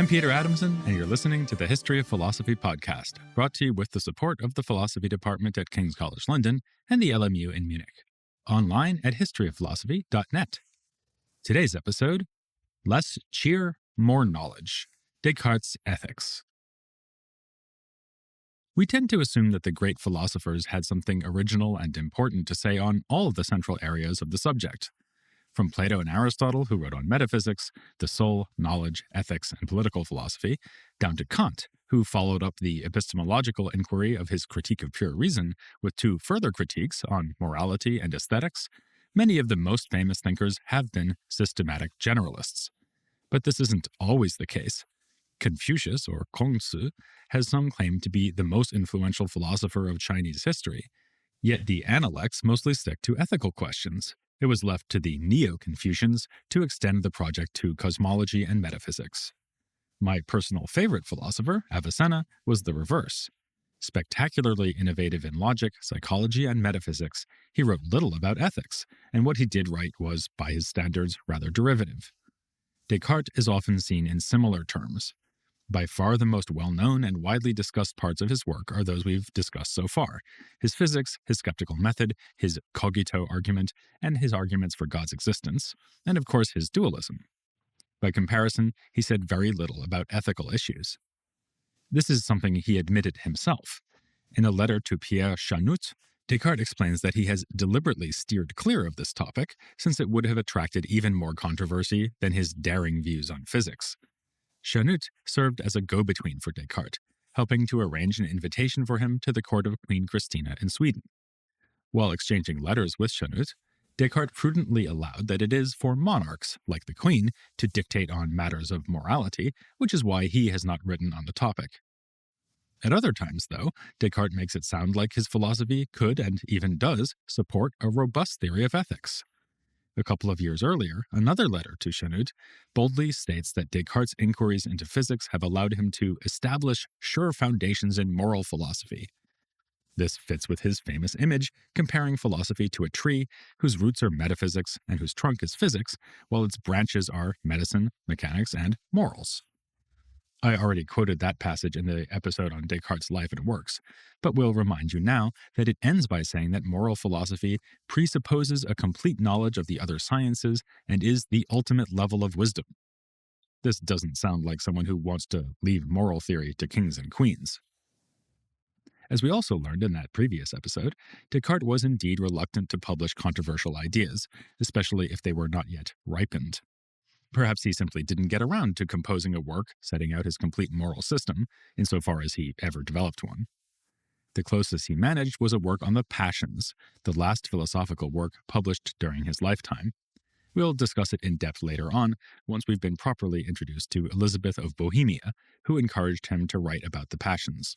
I'm Peter Adamson, and you're listening to the History of Philosophy podcast, brought to you with the support of the Philosophy Department at King's College London and the LMU in Munich. Online at historyofphilosophy.net. Today's episode, Less Cheer, More Knowledge, Descartes' Ethics. We tend to assume that the great philosophers had something original and important to say on all of the central areas of the subject. From Plato and Aristotle, who wrote on metaphysics, the soul, knowledge, ethics, and political philosophy, down to Kant, who followed up the epistemological inquiry of his Critique of Pure Reason with two further critiques on morality and aesthetics, many of the most famous thinkers have been systematic generalists. But this isn't always the case. Confucius, or Kongzi, has some claim to be the most influential philosopher of Chinese history, yet the Analects mostly stick to ethical questions. It was left to the Neo-Confucians to extend the project to cosmology and metaphysics. My personal favorite philosopher, Avicenna, was the reverse. Spectacularly innovative in logic, psychology, and metaphysics, he wrote little about ethics, and what he did write was, by his standards, rather derivative. Descartes is often seen in similar terms. By far the most well-known and widely discussed parts of his work are those we've discussed so far: his physics, his skeptical method, his cogito argument, and his arguments for God's existence, and of course his dualism. By comparison, he said very little about ethical issues. This is something he admitted himself. In a letter to Pierre Chanute, Descartes explains that he has deliberately steered clear of this topic since it would have attracted even more controversy than his daring views on physics. Chanute served as a go-between for Descartes, helping to arrange an invitation for him to the court of Queen Christina in Sweden. While exchanging letters with Chanute, Descartes prudently allowed that it is for monarchs, like the Queen, to dictate on matters of morality, which is why he has not written on the topic. At other times, though, Descartes makes it sound like his philosophy could, and even does, support a robust theory of ethics. A couple of years earlier, another letter to Chanute boldly states that Descartes' inquiries into physics have allowed him to establish sure foundations in moral philosophy. This fits with his famous image comparing philosophy to a tree whose roots are metaphysics and whose trunk is physics, while its branches are medicine, mechanics, and morals. I already quoted that passage in the episode on Descartes' life and works, but will remind you now that it ends by saying that moral philosophy presupposes a complete knowledge of the other sciences and is the ultimate level of wisdom. This doesn't sound like someone who wants to leave moral theory to kings and queens. As we also learned in that previous episode, Descartes was indeed reluctant to publish controversial ideas, especially if they were not yet ripened. Perhaps he simply didn't get around to composing a work setting out his complete moral system, insofar as he ever developed one. The closest he managed was a work on the passions, the last philosophical work published during his lifetime. We'll discuss it in depth later on, once we've been properly introduced to Elizabeth of Bohemia, who encouraged him to write about the passions.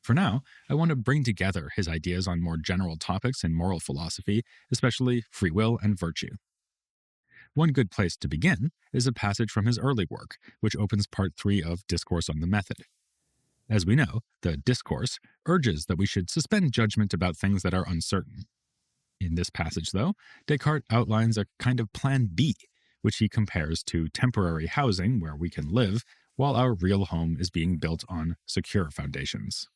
For now, I want to bring together his ideas on more general topics in moral philosophy, especially free will and virtue. One good place to begin is a passage from his early work, which opens part 3 of Discourse on the Method. As we know, the Discourse urges that we should suspend judgment about things that are uncertain. In this passage, though, Descartes outlines a kind of plan B, which he compares to temporary housing where we can live while our real home is being built on secure foundations.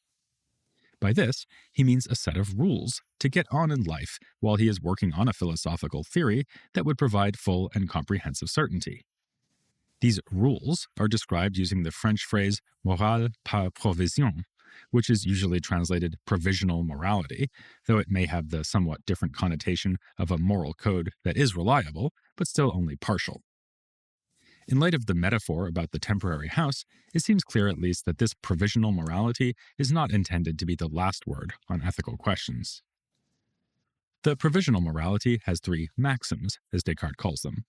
By this, he means a set of rules to get on in life while he is working on a philosophical theory that would provide full and comprehensive certainty. These rules are described using the French phrase morale par provision, which is usually translated provisional morality, though it may have the somewhat different connotation of a moral code that is reliable, but still only partial. In light of the metaphor about the temporary house, it seems clear at least that this provisional morality is not intended to be the last word on ethical questions. The provisional morality has 3 maxims, as Descartes calls them.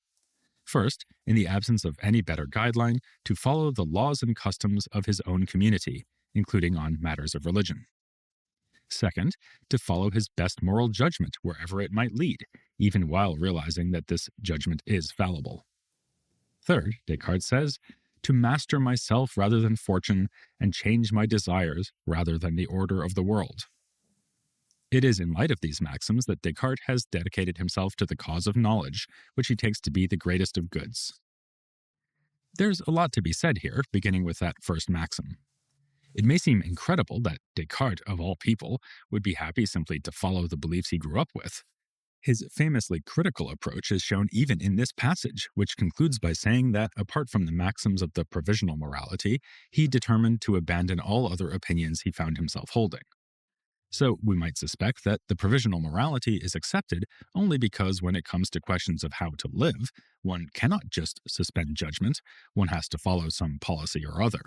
First, in the absence of any better guideline, to follow the laws and customs of his own community, including on matters of religion. Second, to follow his best moral judgment wherever it might lead, even while realizing that this judgment is fallible. Third, Descartes says, to master myself rather than fortune, and change my desires rather than the order of the world. It is in light of these maxims that Descartes has dedicated himself to the cause of knowledge, which he takes to be the greatest of goods. There's a lot to be said here, beginning with that first maxim. It may seem incredible that Descartes, of all people, would be happy simply to follow the beliefs he grew up with. His famously critical approach is shown even in this passage, which concludes by saying that, apart from the maxims of the provisional morality, he determined to abandon all other opinions he found himself holding. So we might suspect that the provisional morality is accepted only because when it comes to questions of how to live, one cannot just suspend judgment, one has to follow some policy or other.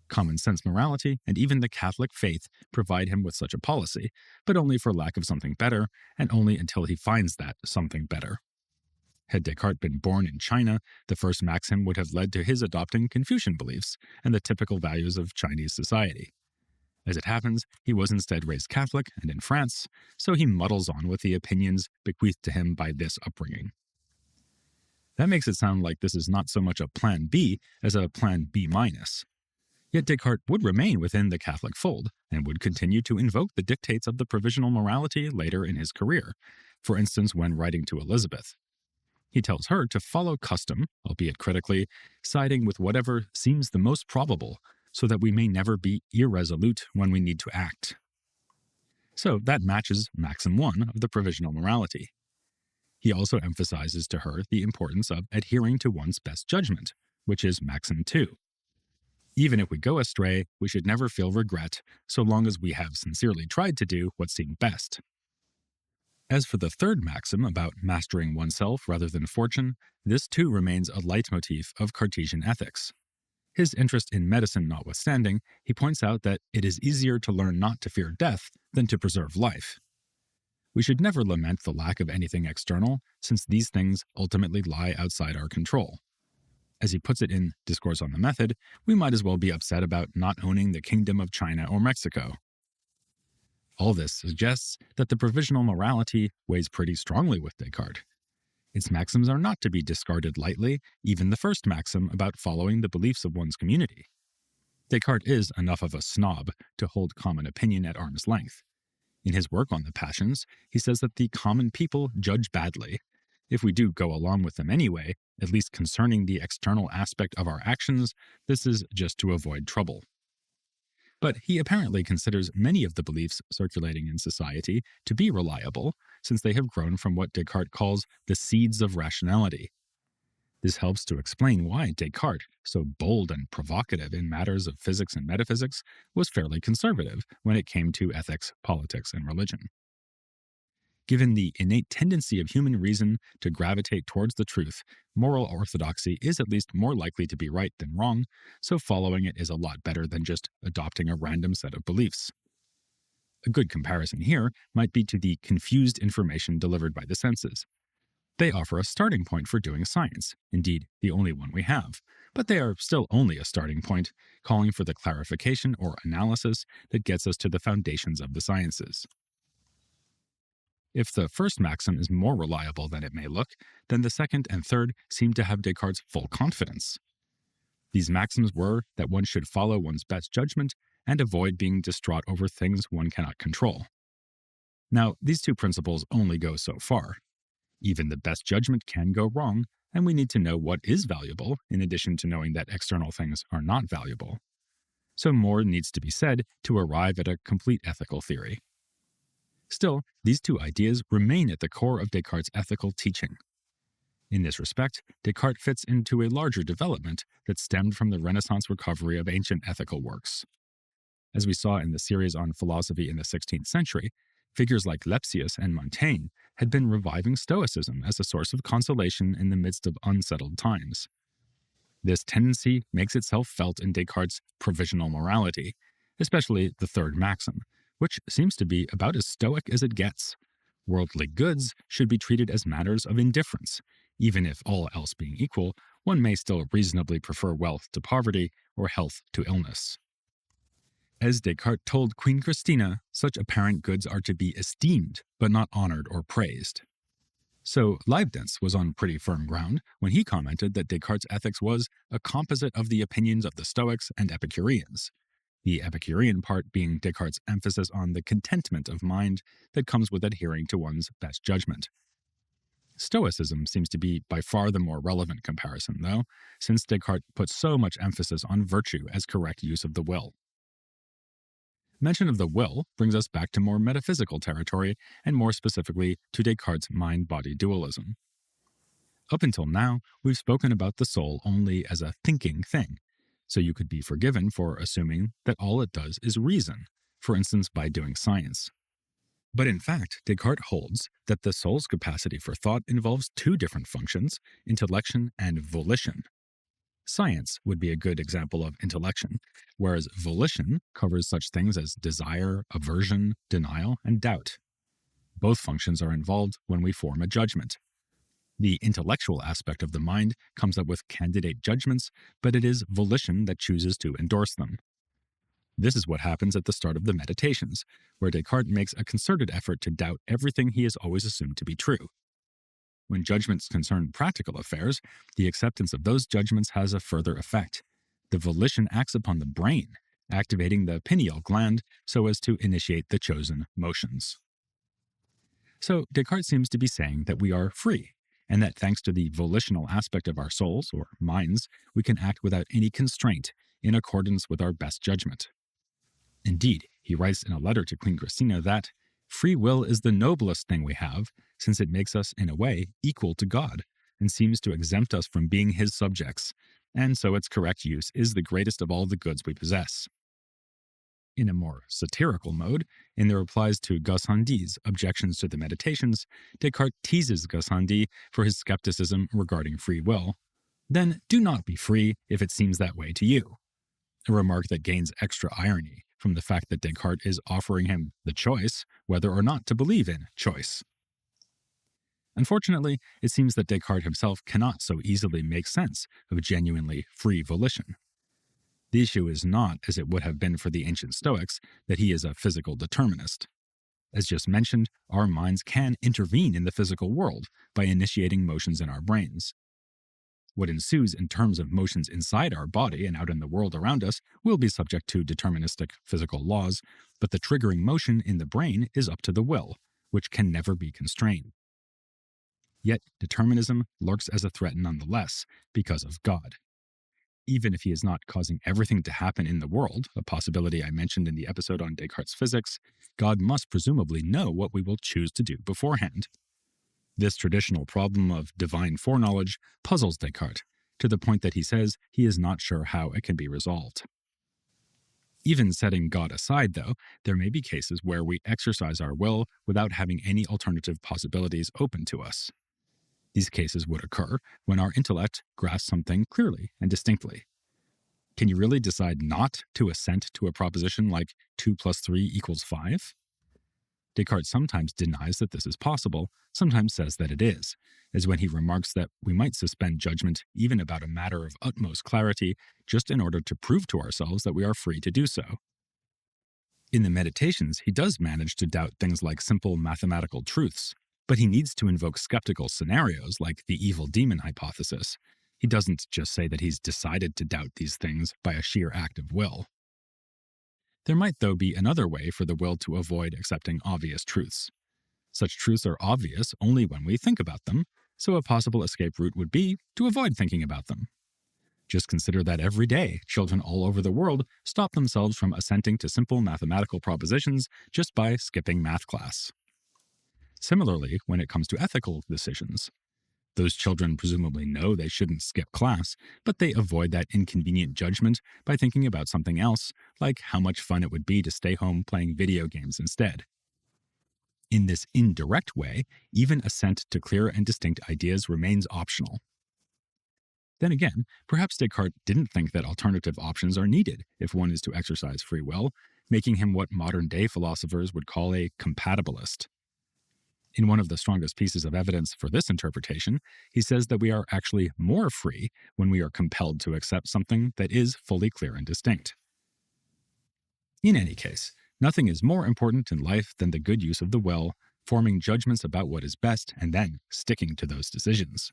Common sense morality and even the Catholic faith provide him with such a policy, but only for lack of something better, and only until he finds that something better. Had Descartes been born in China, the first maxim would have led to his adopting Confucian beliefs and the typical values of Chinese society. As it happens, he was instead raised Catholic and in France, so he muddles on with the opinions bequeathed to him by this upbringing. That makes it sound like this is not so much a plan B as a plan B minus. Yet Descartes would remain within the Catholic fold and would continue to invoke the dictates of the provisional morality later in his career, for instance when writing to Elizabeth. He tells her to follow custom, albeit critically, siding with whatever seems the most probable, so that we may never be irresolute when we need to act. So that matches Maxim 1 of the provisional morality. He also emphasizes to her the importance of adhering to one's best judgment, which is Maxim 2. Even if we go astray, we should never feel regret, so long as we have sincerely tried to do what seemed best. As for the third maxim about mastering oneself rather than fortune, this too remains a leitmotif of Cartesian ethics. His interest in medicine notwithstanding, he points out that it is easier to learn not to fear death than to preserve life. We should never lament the lack of anything external, since these things ultimately lie outside our control. As he puts it in Discourse on the Method, we might as well be upset about not owning the Kingdom of China or Mexico. All this suggests that the provisional morality weighs pretty strongly with Descartes. Its maxims are not to be discarded lightly, even the first maxim about following the beliefs of one's community. Descartes is enough of a snob to hold common opinion at arm's length. In his work on the passions, he says that the common people judge badly. If we do go along with them anyway, at least concerning the external aspect of our actions, this is just to avoid trouble. But he apparently considers many of the beliefs circulating in society to be reliable, since they have grown from what Descartes calls the seeds of rationality. This helps to explain why Descartes, so bold and provocative in matters of physics and metaphysics, was fairly conservative when it came to ethics, politics, and religion. Given the innate tendency of human reason to gravitate towards the truth, moral orthodoxy is at least more likely to be right than wrong, so following it is a lot better than just adopting a random set of beliefs. A good comparison here might be to the confused information delivered by the senses. They offer a starting point for doing science, indeed the only one we have, but they are still only a starting point, calling for the clarification or analysis that gets us to the foundations of the sciences. If the first maxim is more reliable than it may look, then the second and third seem to have Descartes' full confidence. These maxims were that one should follow one's best judgment and avoid being distraught over things one cannot control. Now, these two principles only go so far. Even the best judgment can go wrong, and we need to know what is valuable, in addition to knowing that external things are not valuable. So more needs to be said to arrive at a complete ethical theory. Still, these two ideas remain at the core of Descartes' ethical teaching. In this respect, Descartes fits into a larger development that stemmed from the Renaissance recovery of ancient ethical works. As we saw in the series on philosophy in the 16th century, figures like Lepsius and Montaigne had been reviving Stoicism as a source of consolation in the midst of unsettled times. This tendency makes itself felt in Descartes' provisional morality, especially the third maxim, which seems to be about as stoic as it gets. Worldly goods should be treated as matters of indifference. Even if all else being equal, one may still reasonably prefer wealth to poverty or health to illness. As Descartes told Queen Christina, such apparent goods are to be esteemed, but not honored or praised. So Leibniz was on pretty firm ground when he commented that Descartes' ethics was a composite of the opinions of the Stoics and Epicureans, the Epicurean part being Descartes' emphasis on the contentment of mind that comes with adhering to one's best judgment. Stoicism seems to be by far the more relevant comparison, though, since Descartes put so much emphasis on virtue as correct use of the will. Mention of the will brings us back to more metaphysical territory, and more specifically to Descartes' mind-body dualism. Up until now, we've spoken about the soul only as a thinking thing, so you could be forgiven for assuming that all it does is reason, for instance by doing science. But in fact, Descartes holds that the soul's capacity for thought involves two different functions, intellection and volition. Science would be a good example of intellection, whereas volition covers such things as desire, aversion, denial, and doubt. Both functions are involved when we form a judgment. The intellectual aspect of the mind comes up with candidate judgments, but it is volition that chooses to endorse them. This is what happens at the start of the Meditations, where Descartes makes a concerted effort to doubt everything he has always assumed to be true. When judgments concern practical affairs, the acceptance of those judgments has a further effect. The volition acts upon the brain, activating the pineal gland so as to initiate the chosen motions. So Descartes seems to be saying that we are free, and that thanks to the volitional aspect of our souls, or minds, we can act without any constraint, in accordance with our best judgment. Indeed, he writes in a letter to Queen Christina that free will is the noblest thing we have, since it makes us, in a way, equal to God, and seems to exempt us from being his subjects, and so its correct use is the greatest of all the goods we possess. In a more satirical mode, in the replies to Gassendy's objections to the Meditations, Descartes teases Gassendi for his skepticism regarding free will. Then do not be free if it seems that way to you. A remark that gains extra irony from the fact that Descartes is offering him the choice whether or not to believe in choice. Unfortunately, it seems that Descartes himself cannot so easily make sense of genuinely free volition. The issue is not, as it would have been for the ancient Stoics, that he is a physical determinist. As just mentioned, our minds can intervene in the physical world by initiating motions in our brains. What ensues in terms of motions inside our body and out in the world around us will be subject to deterministic physical laws, but the triggering motion in the brain is up to the will, which can never be constrained. Yet determinism lurks as a threat nonetheless, because of God. Even if he is not causing everything to happen in the world, a possibility I mentioned in the episode on Descartes' physics, God must presumably know what we will choose to do beforehand. This traditional problem of divine foreknowledge puzzles Descartes, to the point that he says he is not sure how it can be resolved. Even setting God aside, though, there may be cases where we exercise our will without having any alternative possibilities open to us. These cases would occur when our intellect grasps something clearly and distinctly. Can you really decide not to assent to a proposition like 2 + 3 = 5? Descartes sometimes denies that this is possible, sometimes says that it is, as when he remarks that we might suspend judgment even about a matter of utmost clarity just in order to prove to ourselves that we are free to do so. In the Meditations, he does manage to doubt things like simple mathematical truths, but he needs to invoke skeptical scenarios like the evil demon hypothesis. He doesn't just say that he's decided to doubt these things by a sheer act of will. There might, though, be another way for the will to avoid accepting obvious truths. Such truths are obvious only when we think about them, so a possible escape route would be to avoid thinking about them. Just consider that every day, children all over the world stop themselves from assenting to simple mathematical propositions just by skipping math class. Similarly, when it comes to ethical decisions, those children presumably know they shouldn't skip class, but they avoid that inconvenient judgment by thinking about something else, like how much fun it would be to stay home playing video games instead. In this indirect way, even assent to clear and distinct ideas remains optional. Then again, perhaps Descartes didn't think that alternative options are needed if one is to exercise free will, making him what modern-day philosophers would call a compatibilist. In one of the strongest pieces of evidence for this interpretation, he says that we are actually more free when we are compelled to accept something that is fully clear and distinct. In any case, nothing is more important in life than the good use of the will, forming judgments about what is best and then sticking to those decisions.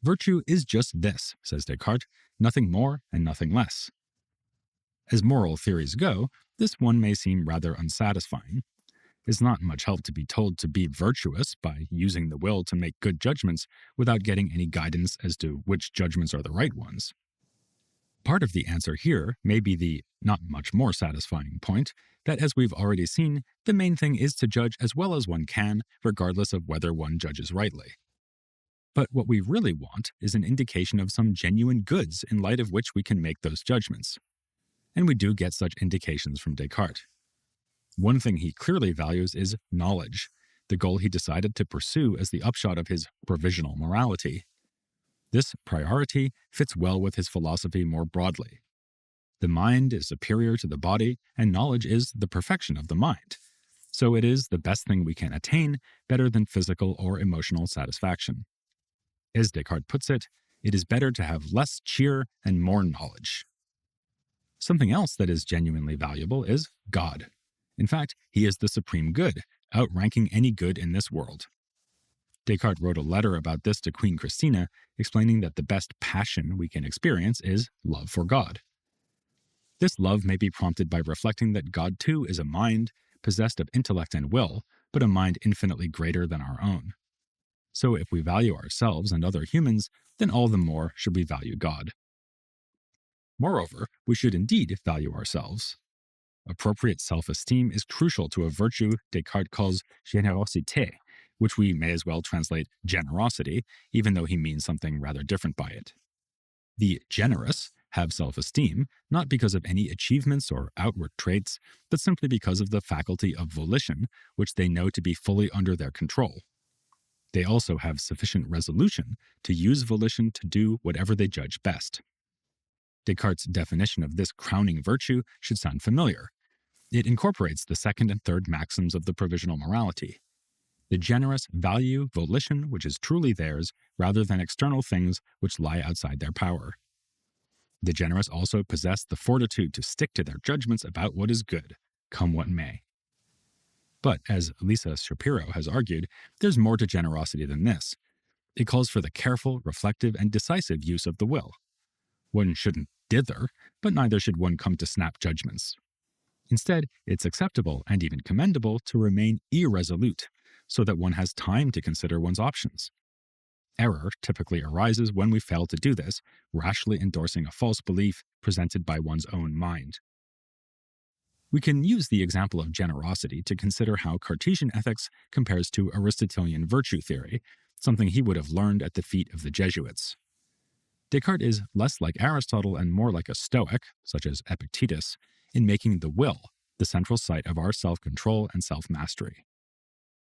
Virtue is just this, says Descartes, nothing more and nothing less. As moral theories go, this one may seem rather unsatisfying. It's not much help to be told to be virtuous by using the will to make good judgments without getting any guidance as to which judgments are the right ones. Part of the answer here may be the not much more satisfying point that, as we've already seen, the main thing is to judge as well as one can, regardless of whether one judges rightly. But what we really want is an indication of some genuine goods in light of which we can make those judgments. And we do get such indications from Descartes. One thing he clearly values is knowledge, the goal he decided to pursue as the upshot of his provisional morality. This priority fits well with his philosophy more broadly. The mind is superior to the body, and knowledge is the perfection of the mind. So it is the best thing we can attain, better than physical or emotional satisfaction. As Descartes puts it is better to have less cheer and more knowledge. Something else that is genuinely valuable is God. In fact, he is the supreme good, outranking any good in this world. Descartes wrote a letter about this to Queen Christina, explaining that the best passion we can experience is love for God. This love may be prompted by reflecting that God too is a mind, possessed of intellect and will, but a mind infinitely greater than our own. So if we value ourselves and other humans, then all the more should we value God. Moreover, we should indeed value ourselves. Appropriate self-esteem is crucial to a virtue Descartes calls générosité, which we may as well translate generosity, even though he means something rather different by it. The generous have self-esteem not because of any achievements or outward traits, but simply because of the faculty of volition, which they know to be fully under their control. They also have sufficient resolution to use volition to do whatever they judge best. Descartes' definition of this crowning virtue should sound familiar. It incorporates the second and third maxims of the provisional morality. The generous value volition which is truly theirs rather than external things which lie outside their power. The generous also possess the fortitude to stick to their judgments about what is good, come what may. But, as Lisa Shapiro has argued, there's more to generosity than this. It calls for the careful, reflective, and decisive use of the will. One shouldn't dither, but neither should one come to snap judgments. Instead, it's acceptable and even commendable to remain irresolute, so that one has time to consider one's options. Error typically arises when we fail to do this, rashly endorsing a false belief presented by one's own mind. We can use the example of generosity to consider how Cartesian ethics compares to Aristotelian virtue theory, something he would have learned at the feet of the Jesuits. Descartes is less like Aristotle and more like a Stoic, such as Epictetus, in making the will the central site of our self-control and self-mastery.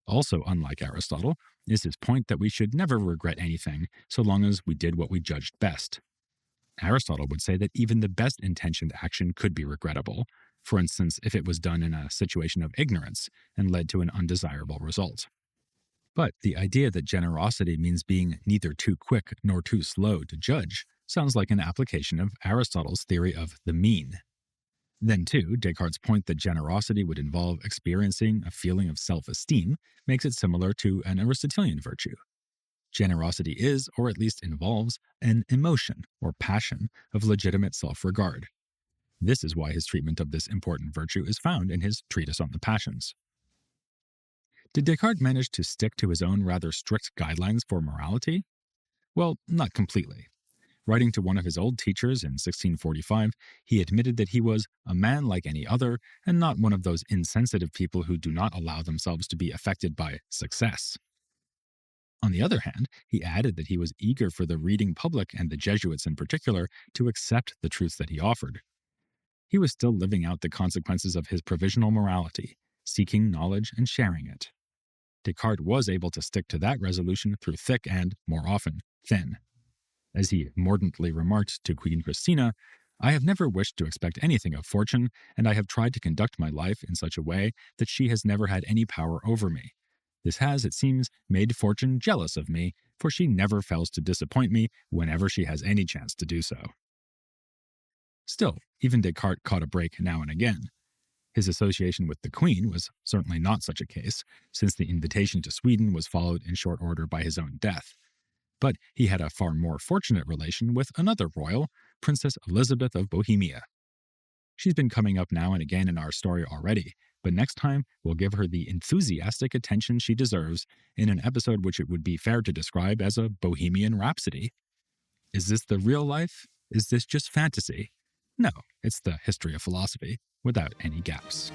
Also unlike Aristotle is his point that we should never regret anything so long as we did what we judged best. Aristotle would say that even the best-intentioned action could be regrettable, for instance, if it was done in a situation of ignorance and led to an undesirable result. But the idea that generosity means being neither too quick nor too slow to judge sounds like an application of Aristotle's theory of the mean. Then, too, Descartes' point that generosity would involve experiencing a feeling of self-esteem makes it similar to an Aristotelian virtue. Generosity is, or at least involves, an emotion or passion of legitimate self-regard. This is why his treatment of this important virtue is found in his Treatise on the Passions. Did Descartes manage to stick to his own rather strict guidelines for morality? Well, not completely. Writing to one of his old teachers in 1645, he admitted that he was a man like any other and not one of those insensitive people who do not allow themselves to be affected by success. On the other hand, he added that he was eager for the reading public and the Jesuits in particular to accept the truths that he offered. He was still living out the consequences of his provisional morality, seeking knowledge and sharing it. Descartes was able to stick to that resolution through thick and, more often, thin. As he mordantly remarked to Queen Christina, "I have never wished to expect anything of fortune, and I have tried to conduct my life in such a way that she has never had any power over me. This has, it seems, made fortune jealous of me, for she never fails to disappoint me whenever she has any chance to do so." Still, even Descartes caught a break now and again. His association with the Queen was certainly not such a case, since the invitation to Sweden was followed in short order by his own death. But he had a far more fortunate relation with another royal, Princess Elizabeth of Bohemia. She's been coming up now and again in our story already, But next time, we'll give her the enthusiastic attention she deserves in an episode which it would be fair to describe as a Bohemian Rhapsody. Is this the real life? Is this just fantasy? No, it's the history of philosophy without any gaps.